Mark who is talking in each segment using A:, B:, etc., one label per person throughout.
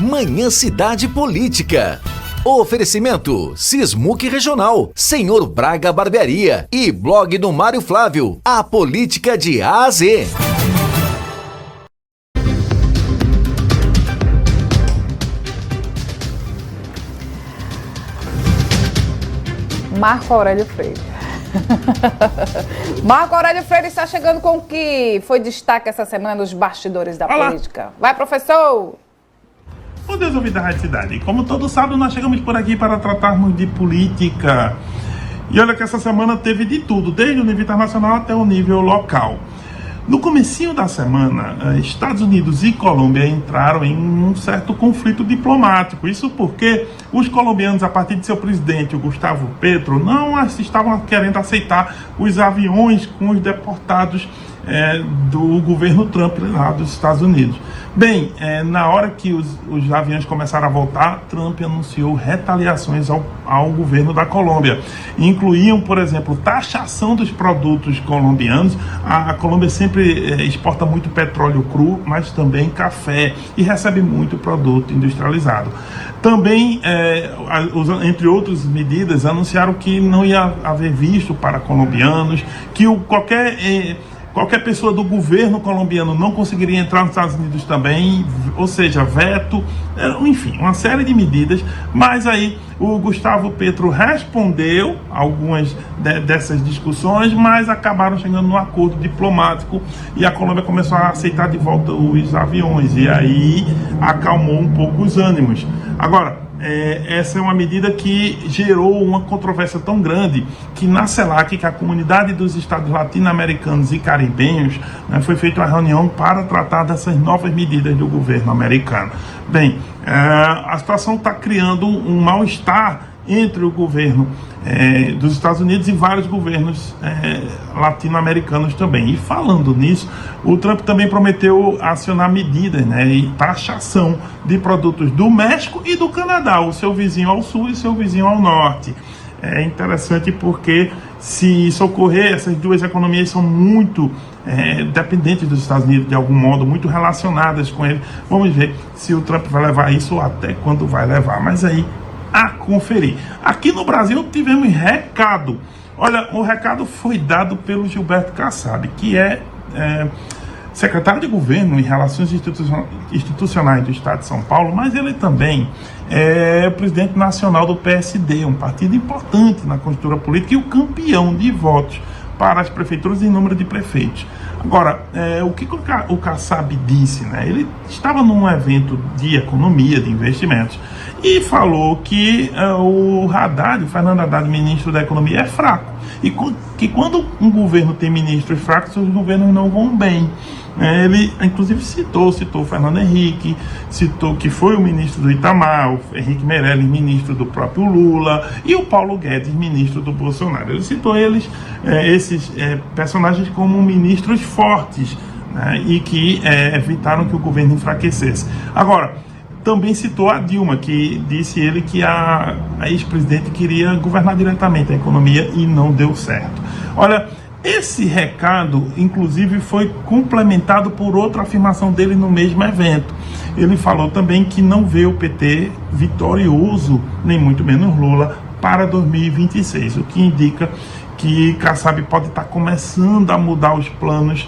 A: Manhã Cidade Política. Oferecimento Sismuc Regional, Senhor Braga Barbearia e blog do Mário Flávio, a política de A a Z.
B: Marco Aurélio Freire. Marco Aurélio Freire está chegando com o que foi destaque essa semana nos bastidores da política. Vai, professor!
C: Bom Deus, ouvido da Rádio Cidade. Como todo sábado, nós chegamos por aqui para tratarmos de política. E olha que essa semana teve de tudo, desde o nível internacional até o nível local. No comecinho da semana, Estados Unidos e Colômbia entraram em um certo conflito diplomático. Isso porque os colombianos, a partir de seu presidente, o Gustavo Petro, não estavam querendo aceitar os aviões com os deportados do governo Trump lá dos Estados Unidos. Bem, na hora que os aviões começaram a voltar, Trump anunciou retaliações ao governo da Colômbia. Incluíam, por exemplo, taxação dos produtos colombianos. A Colômbia sempre exporta muito petróleo cru, mas também café, e recebe muito produto industrializado. Também, entre outras medidas, anunciaram que não ia haver visto para colombianos, que qualquer pessoa do governo colombiano não conseguiria entrar nos Estados Unidos também, ou seja, veto, enfim, uma série de medidas. Mas aí o Gustavo Petro respondeu algumas dessas discussões, mas acabaram chegando num acordo diplomático e a Colômbia começou a aceitar de volta os aviões, e aí acalmou um pouco os ânimos. Agora, essa é uma medida que gerou uma controvérsia tão grande que na CELAC, que é a Comunidade dos Estados Latino-Americanos e Caribenhos, foi feita uma reunião para tratar dessas novas medidas do governo americano. Bem, a situação está criando um mal-estar entre o governo dos Estados Unidos e vários governos latino-americanos também. E falando nisso, o Trump também prometeu acionar medidas e taxação de produtos do México e do Canadá, o seu vizinho ao sul e o seu vizinho ao norte. É interessante porque, se isso ocorrer, essas duas economias são muito dependentes dos Estados Unidos, de algum modo, muito relacionadas com ele. Vamos ver se o Trump vai levar isso, ou até quando vai levar. Mas aí, a conferir. Aqui no Brasil tivemos recado. Olha, o recado foi dado pelo Gilberto Kassab, que é secretário de governo em relações institucionais do Estado de São Paulo, mas ele também é presidente nacional do PSD, um partido importante na conjuntura política e o campeão de votos para as prefeituras em número de prefeitos. Agora, o que o Kassab disse, Ele estava num evento de economia, de investimentos, e falou que o Fernando Haddad, ministro da Economia, é fraco. E que quando um governo tem ministros fracos, os governos não vão bem. Ele, inclusive, citou o Fernando Henrique, citou que foi o ministro do Itamar, o Henrique Meirelles, ministro do próprio Lula, e o Paulo Guedes, ministro do Bolsonaro. Ele citou esses personagens como ministros fortes, e que evitaram que o governo enfraquecesse. Agora, também citou a Dilma, que disse ele que a ex-presidente queria governar diretamente a economia e não deu certo. Olha, esse recado, inclusive, foi complementado por outra afirmação dele no mesmo evento. Ele falou também que não vê o PT vitorioso, nem muito menos Lula, para 2026, o que indica que Kassab pode estar começando a mudar os planos,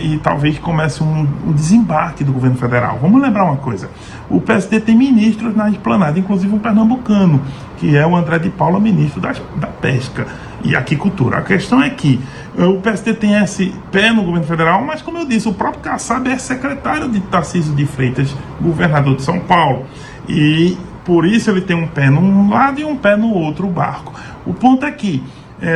C: e talvez comece um desembarque do governo federal. Vamos lembrar uma coisa: o PSD tem ministros na esplanada, inclusive um pernambucano, que é o André de Paula, ministro da Pesca e Aquicultura. A questão é que o PSD tem esse pé no governo federal, mas, como eu disse, o próprio Kassab é secretário de Tarcísio de Freitas, governador de São Paulo, e por isso ele tem um pé num lado e um pé no outro barco. O ponto é que,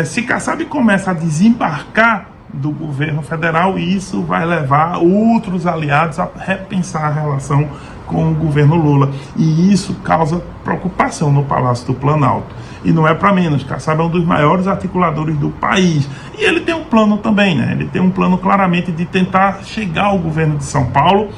C: se Kassab começa a desembarcar do governo federal, isso vai levar outros aliados a repensar a relação com o governo Lula, e isso causa preocupação no Palácio do Planalto. E não é para menos, Kassab é um dos maiores articuladores do país, e ele tem um plano também, ele tem um plano claramente de tentar chegar ao governo de São Paulo.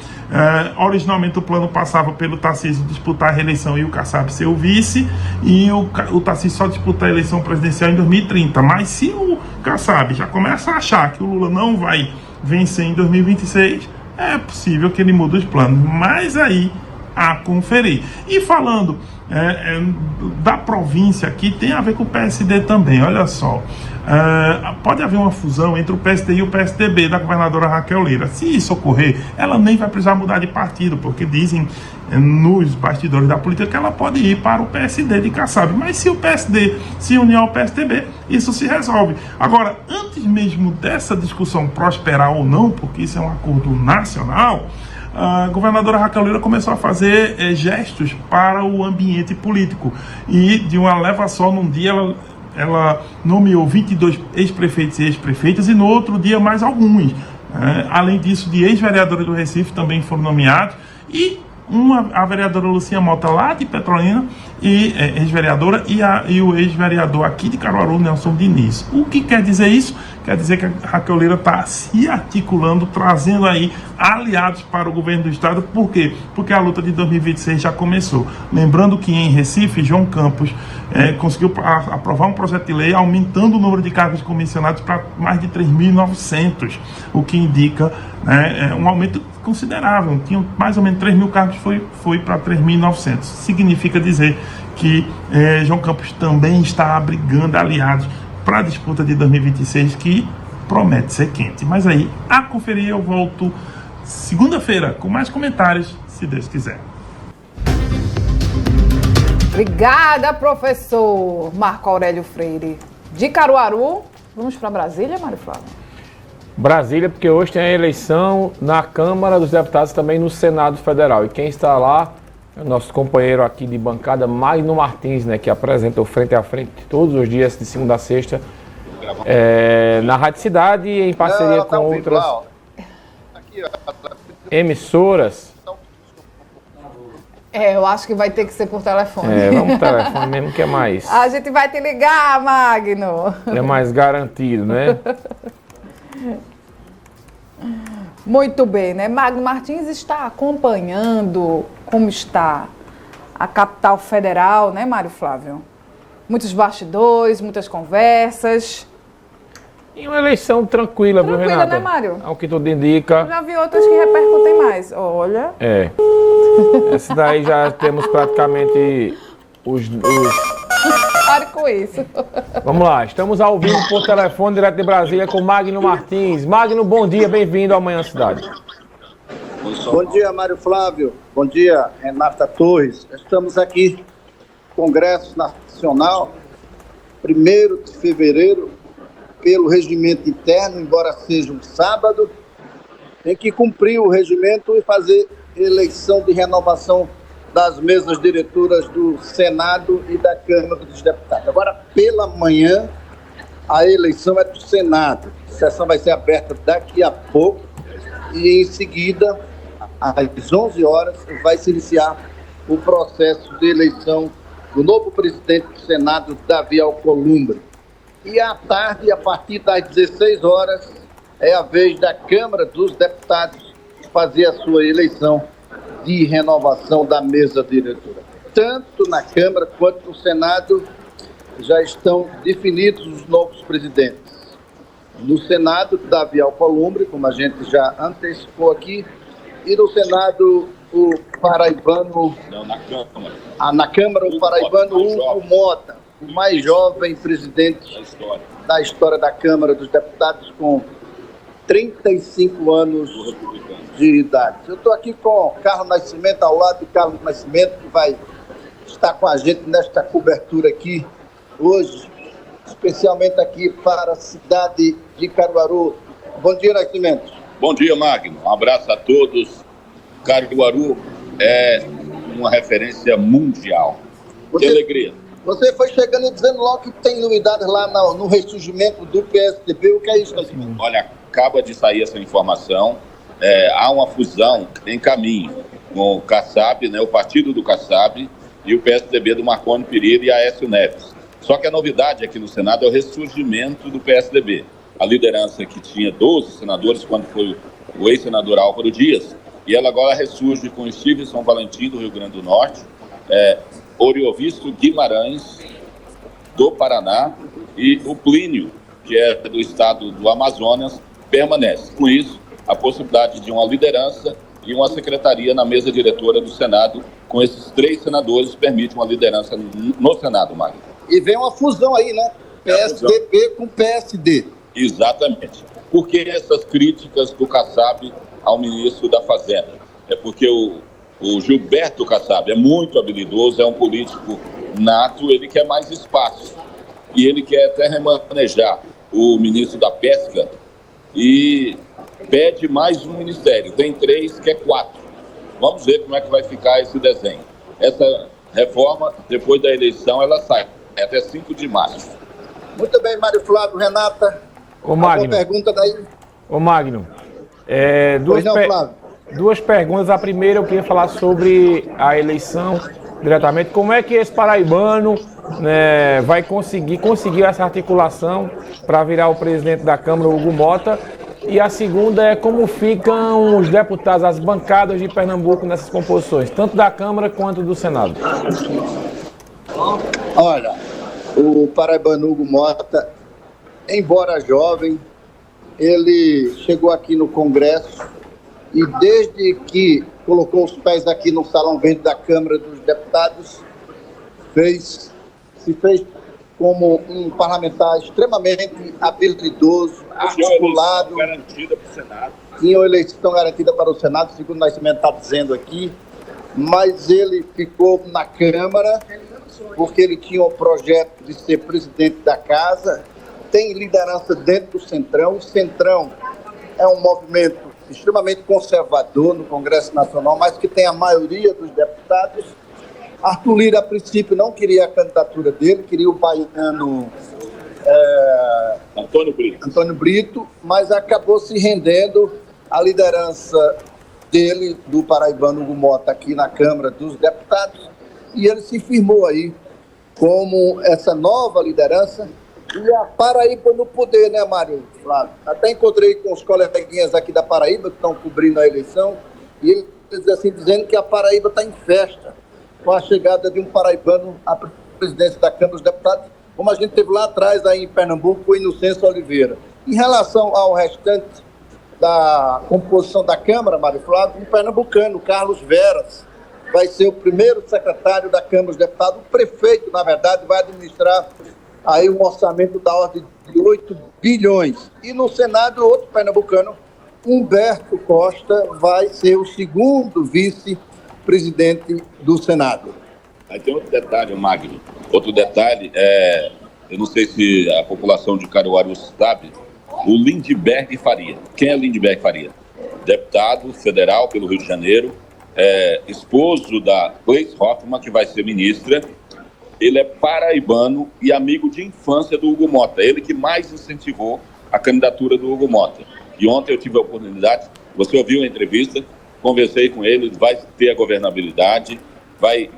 C: Originalmente o plano passava pelo Tarcísio disputar a reeleição e o Kassab ser o vice, e o Tarcísio só disputar a eleição presidencial em 2030, mas se o Kassab já começa a achar que o Lula não vai vencer em 2026, é possível que ele mude os planos. Mas aí a conferir. E falando da província aqui, tem a ver com o PSD também, olha só. Pode haver uma fusão entre o PSD e o PSDB da governadora Raquel Lira. Se isso ocorrer, ela nem vai precisar mudar de partido, porque dizem nos bastidores da política que ela pode ir para o PSD de Kassab. Mas se o PSD se unir ao PSDB, isso se resolve. Agora, antes mesmo dessa discussão prosperar ou não, porque isso é um acordo nacional, a governadora Raquel Lira começou a fazer gestos para o ambiente político. E de uma leva só, num dia ela nomeou 22 ex-prefeitos e ex-prefeitas, e no outro dia mais alguns. Além disso, de ex-vereadores do Recife também foram nomeados, e a vereadora Lucinha Mota, lá de Petrolina, e ex-vereadora, e o ex-vereador aqui de Caruaru, Nelson Diniz. O que quer dizer isso? Quer dizer que a Raquel Lira está se articulando, trazendo aí aliados para o governo do estado. Por quê? Porque a luta de 2026 já começou. Lembrando que em Recife, João Campos conseguiu aprovar um projeto de lei aumentando o número de cargos comissionados para mais de 3.900, o que indica um aumento considerável. Tinha mais ou menos 3 mil cargos, foi para 3.900. Significa dizer que João Campos também está abrigando aliados para a disputa de 2026, que promete ser quente. Mas aí, a conferir, eu volto segunda-feira com mais comentários, se Deus quiser.
B: Obrigada, professor Marco Aurélio Freire. De Caruaru, vamos para Brasília, Mário Flávio?
D: Brasília, porque hoje tem a eleição na Câmara dos Deputados, também no Senado Federal. E quem está lá é o nosso companheiro aqui de bancada, Magno Martins, que apresenta o Frente a Frente todos os dias, de segunda a sexta, na Rádio Cidade, em parceria com outras emissoras.
B: Eu acho que vai ter que ser por telefone.
D: Vamos por telefone mesmo, que é mais...
B: A gente vai te ligar, Magno.
D: É mais garantido, né?
B: Muito bem, né? Magno Martins está acompanhando como está a capital federal, né, Mário Flávio? Muitos bastidores, muitas conversas.
D: E uma eleição tranquila, viu, Renata?
B: Tranquila, né, Mário?
D: Ao que tudo indica.
B: Eu já vi outras que repercutem mais. Olha.
D: Essa daí já temos praticamente os...
B: Pare com isso.
D: Vamos lá, estamos ao vivo por telefone, direto de Brasília, com Magno Martins. Magno, bom dia, bem-vindo ao Manhã Cidade.
E: Bom dia, Mário Flávio. Bom dia, Renata Torres. Estamos aqui, Congresso Nacional, 1º de fevereiro, pelo regimento interno, embora seja um sábado, tem que cumprir o regimento e fazer eleição de renovação das mesas diretoras do Senado e da Câmara dos Deputados. Agora, pela manhã, a eleição é do Senado. A sessão vai ser aberta daqui a pouco e, em seguida, às 11 horas, vai se iniciar o processo de eleição do novo presidente do Senado, Davi Alcolumbre. E à tarde, a partir das 16 horas, é a vez da Câmara dos Deputados fazer a sua eleição de renovação da mesa diretora. Tanto na Câmara quanto no Senado já estão definidos os novos presidentes. No Senado, Davi Alcolumbre, como a gente já antecipou aqui, e no Senado, o paraibano... Não, na Câmara. Na Câmara, o paraibano Hugo Mota, o mais jovem presidente da história da Câmara dos Deputados, com 35 anos de idade. Eu estou aqui com Carlos Nascimento, ao lado de Carlos Nascimento, que vai estar com a gente nesta cobertura aqui hoje, especialmente aqui para a cidade de Caruaru. Bom dia, Nascimento.
F: Bom dia, Magno. Um abraço a todos. Caruaru é uma referência mundial. Que alegria.
E: Você foi chegando e dizendo logo que tem novidades lá no ressurgimento do PSDB. O que é isso, Nascimento?
F: Olha, acaba de sair essa informação. Há uma fusão em caminho com o Kassab, o partido do Kassab, e o PSDB do Marconi Pereira e Aécio Neves. Só que a novidade aqui no Senado é o ressurgimento do PSDB. A liderança que tinha 12 senadores quando foi o ex-senador Álvaro Dias, e ela agora ressurge com o Stevenson Valentim, do Rio Grande do Norte, Oriovisto Guimarães, do Paraná, e o Plínio, que é do estado do Amazonas, permanece. Com isso, a possibilidade de uma liderança e uma secretaria na mesa diretora do Senado. Com esses 3 senadores, permite uma liderança no Senado, Magno.
E: E vem uma fusão aí, né? PSDB com PSD.
F: Exatamente. Por que essas críticas do Kassab ao ministro da Fazenda? É porque o Gilberto Kassab é muito habilidoso, é um político nato, ele quer mais espaço. E ele quer até remanejar o ministro da Pesca e pede mais um ministério. Tem 3, quer 4. Vamos ver como é que vai ficar esse desenho. Essa reforma, depois da eleição, ela sai até 5 de março.
E: Muito bem, Mário Flávio, Renata.
D: Ô, Magno.
E: Pergunta daí.
D: Ô, Magno.
E: Flávio.
D: 2 perguntas. A primeira eu queria falar sobre a eleição diretamente. Como é que esse paraibano, né, vai conseguir essa articulação para virar o presidente da Câmara, Hugo Mota? E a segunda é como ficam os deputados, as bancadas de Pernambuco nessas composições, tanto da Câmara quanto do Senado.
E: Olha, o paraibano Hugo Mota, embora jovem, ele chegou aqui no Congresso e desde que colocou os pés aqui no Salão Verde da Câmara dos Deputados, se fez como um parlamentar extremamente habilidoso, articulado.
F: Garantida para o Senado.
E: Tinha uma eleição garantida para o Senado, segundo o Nascimento está dizendo aqui, mas ele ficou na Câmara porque ele tinha o projeto de ser presidente da casa, tem liderança dentro do Centrão. O Centrão é um movimento extremamente conservador no Congresso Nacional, mas que tem a maioria dos deputados. Arthur Lira, a princípio, não queria a candidatura dele, queria o baiano Antônio Brito, mas acabou se rendendo à liderança dele, do paraibano Hugo Mota, aqui na Câmara dos Deputados, e ele se firmou aí como essa nova liderança. E a Paraíba no poder, né, Mário Flávio? Até encontrei com os coleguinhas aqui da Paraíba, que estão cobrindo a eleição, e eles assim, dizendo que a Paraíba está em festa com a chegada de um paraibano à presidência da Câmara dos Deputados, como a gente teve lá atrás, aí em Pernambuco, com o Inocêncio Oliveira. Em relação ao restante da composição da Câmara, Mário Flávio, um pernambucano, Carlos Veras, vai ser o primeiro secretário da Câmara dos Deputados. O prefeito, na verdade, vai administrar aí um orçamento da ordem de 8 bilhões. E no Senado, outro pernambucano, Humberto Costa, vai ser o segundo vice-presidente do Senado.
F: Aí tem outro detalhe, Magno. Outro detalhe, eu não sei se a população de Caruaru sabe, o Lindbergh Faria. Quem é Lindbergh Faria? Deputado federal pelo Rio de Janeiro, esposo da Gleice Hoffmann, que vai ser ministra. Ele é paraibano e amigo de infância do Hugo Mota. Ele que mais incentivou a candidatura do Hugo Mota. E ontem eu tive a oportunidade, você ouviu a entrevista, conversei com ele, vai ter a governabilidade, vai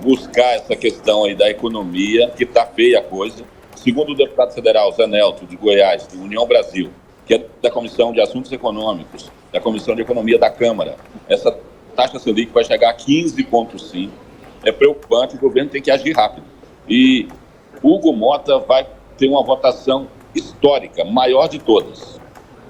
F: buscar essa questão aí da economia, que está feia a coisa. Segundo o deputado federal Zé Nelto, de Goiás, de União Brasil, que é da Comissão de Assuntos Econômicos, da Comissão de Economia da Câmara, essa taxa Selic vai chegar a 15,5%. É preocupante, o governo tem que agir rápido. E Hugo Mota vai ter uma votação histórica, maior de todas.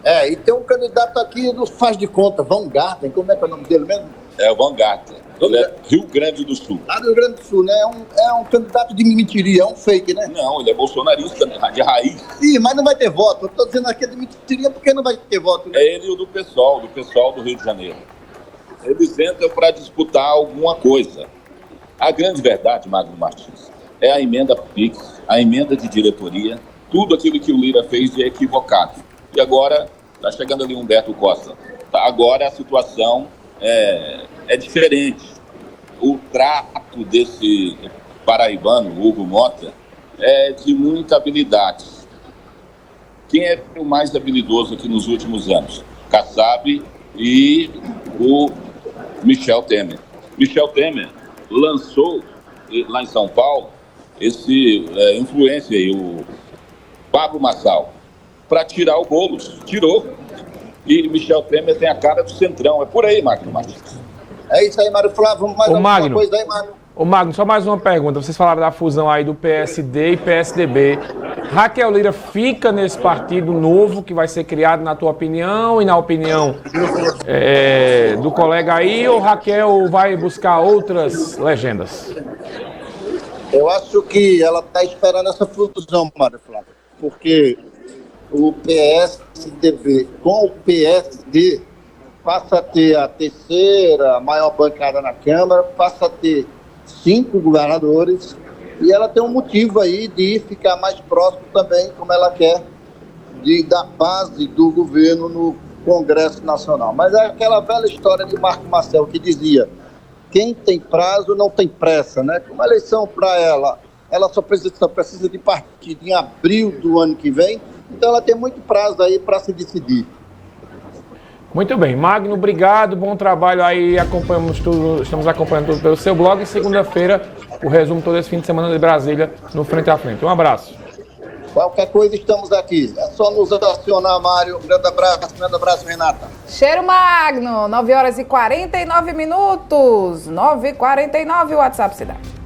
E: E tem um candidato aqui do Faz de Conta, Van Garten, como é que é o nome dele mesmo?
F: É o Van Garten, ele é Rio Grande do Sul.
E: Do Rio Grande do Sul, né? É um candidato de mentiria, é um fake, né?
F: Não, ele é bolsonarista, de raiz.
E: Sim, mas não vai ter voto. Eu estou dizendo aqui de mentiria porque não vai ter voto. Né?
F: É ele e o do pessoal do Rio de Janeiro. Eles entram para disputar alguma coisa. A grande verdade, Magno Martins, é a emenda PIX, a emenda de diretoria, tudo aquilo que o Lira fez de equivocado. E agora está chegando ali Humberto Costa. Agora a situação é diferente. O trato desse paraibano, Hugo Mota, é de muita habilidade. Quem é o mais habilidoso aqui nos últimos anos? Kassab e o Michel Temer. Michel Temer lançou lá em São Paulo esse influencer aí, o Pablo Marçal, para tirar o Boulos. Tirou. E Michel Temer tem a cara do Centrão. É por aí, Magno Martins.
E: É isso aí, Mário Flávio. Mais alguma coisa aí, Mário?
D: Ô Magno, só mais uma pergunta. Vocês falaram da fusão aí do PSD e PSDB. Raquel Lira fica nesse partido novo que vai ser criado, na tua opinião e na opinião do colega aí, ou Raquel vai buscar outras legendas?
E: Eu acho que ela está esperando essa fusão, Mário Flávio, porque o PSDB com o PSD passa a ter a terceira maior bancada na Câmara, passa a ter 5 governadores, e ela tem um motivo aí de ficar mais próximo também, como ela quer, da base do governo no Congresso Nacional. Mas é aquela velha história de Marco Marcel que dizia: quem tem prazo não tem pressa, né? Uma eleição para ela só precisa de partido em abril do ano que vem, então ela tem muito prazo aí para se decidir.
D: Muito bem, Magno, obrigado, bom trabalho aí, acompanhamos tudo, estamos acompanhando tudo pelo seu blog, e segunda-feira o resumo todo esse fim de semana de Brasília no Frente a Frente. Um abraço.
E: Qualquer coisa, estamos aqui. É só nos acionar, Mário. Grande abraço, Renata.
B: Cheiro Magno, 9 horas e 49 minutos, 9h49, WhatsApp Cidade.